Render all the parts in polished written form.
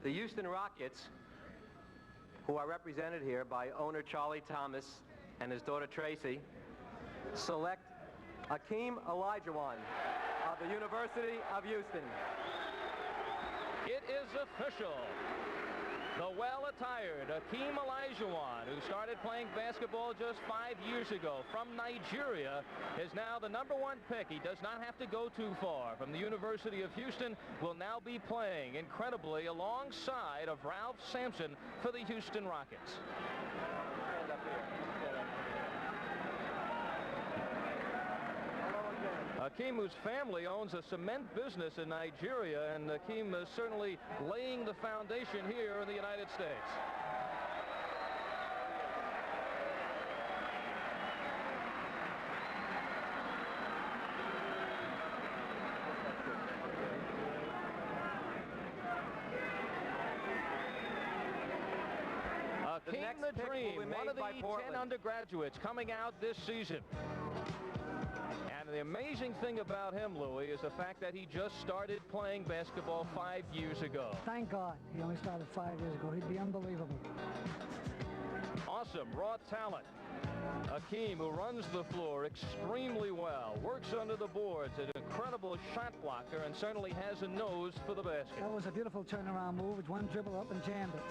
The Houston Rockets, who are represented here by owner Charlie Thomas and his daughter Tracy, select Hakeem Olajuwon of the University of Houston. It is official. The well-attired Akeem Olajuwon, who started playing basketball just 5 years ago from Nigeria, is now the #1 pick. He does not have to go too far. From the University of Houston, will now be playing, incredibly, alongside of Ralph Sampson for the Houston Rockets. Akeem, whose family owns a cement business in Nigeria, and Akeem is certainly laying the foundation here in the United States. Akeem the Dream, one of the 10 undergraduates coming out this season. And the amazing thing about him, Louis, is the fact that he just started playing basketball 5 years ago. Thank God he only started 5 years ago. He'd be unbelievable. Awesome raw talent. Akeem, who runs the floor extremely well, works under the boards, an incredible shot blocker, and certainly has a nose for the basket. That was a beautiful turnaround move. It's one dribble up and jammed it.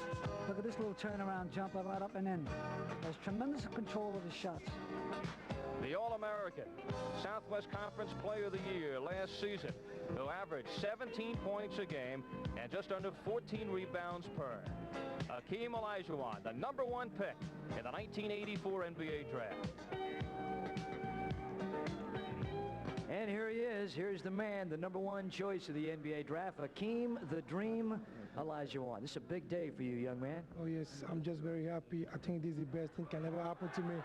Look at this little turnaround jump right up and in. Has tremendous control of his shots. The All-American, Southwest Conference Player of the Year last season, who averaged 17 points a game and just under 14 rebounds per. Akeem Olajuwon, the #1 pick in the 1984 NBA draft. And here he is. Here's the man, the #1 choice of the NBA draft, Hakeem the Dream Olajuwon. This is a big day for you, young man. Oh, yes. I'm just very happy. I think this is the best thing can ever happen to me.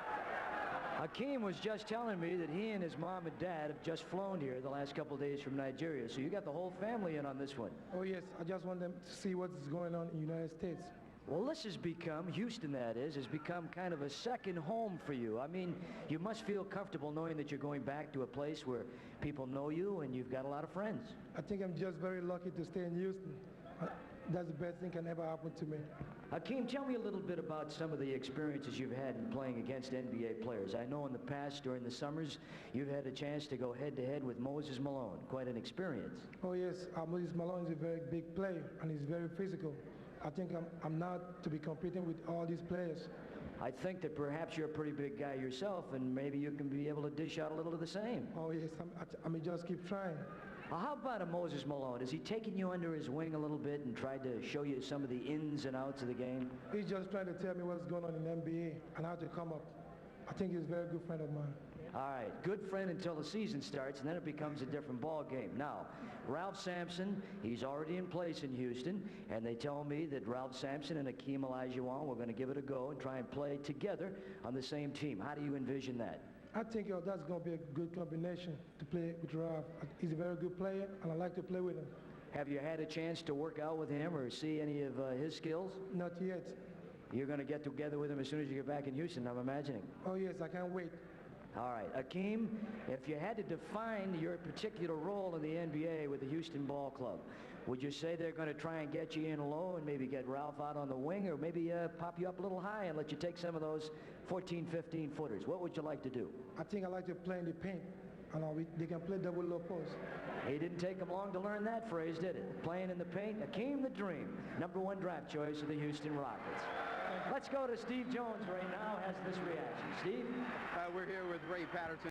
Hakeem was just telling me that he and his mom and dad have just flown here the last couple of days from Nigeria. So you got the whole family in on this one. Oh, yes. I just want them to see what's going on in the United States. Well, this has become, Houston that is, has become kind of a second home for you. I mean, you must feel comfortable knowing that you're going back to a place where people know you and you've got a lot of friends. I think I'm just very lucky to stay in Houston. That's the best thing can ever happen to me. Hakeem, tell me a little bit about some of the experiences you've had in playing against NBA players. I know in the past, during the summers, you've had a chance to go head-to-head with Moses Malone. Quite an experience. Oh, yes. Moses Malone is a very big player, and he's very physical. I think I'm not to be competing with all these players. I think that perhaps you're a pretty big guy yourself, and maybe you can be able to dish out a little of the same. Oh, yes. I mean, just keep trying. How about a Moses Malone? Has he taken you under his wing a little bit and tried to show you some of the ins and outs of the game? He's just trying to tell me what's going on in the NBA and how to come up. I think he's a very good friend of mine. All right, good friend until the season starts, and then it becomes a different ball game. Now, Ralph Sampson, he's already in place in Houston, and they tell me that Ralph Sampson and Akeem Olajuwon were going to give it a go and try and play together on the same team. How do you envision that? I think that's going to be a good combination to play with Ralph. He's a very good player, and I like to play with him. Have you had a chance to work out with him or see any of his skills? Not yet. You're going to get together with him as soon as you get back in Houston, I'm imagining. Oh, yes, I can't wait. All right, Akeem, if you had to define your particular role in the NBA with the Houston Ball Club, would you say they're going to try and get you in low and maybe get Ralph out on the wing, or maybe pop you up a little high and let you take some of those 14, 15 footers? What would you like to do? I think I like to play in the paint, and they can play double low post. He didn't take him long to learn that phrase, did it? Playing in the paint, Akeem the Dream, #1 draft choice of the Houston Rockets. Let's go to Steve Jones right now, has this reaction. Steve? We're here with Ray Patterson.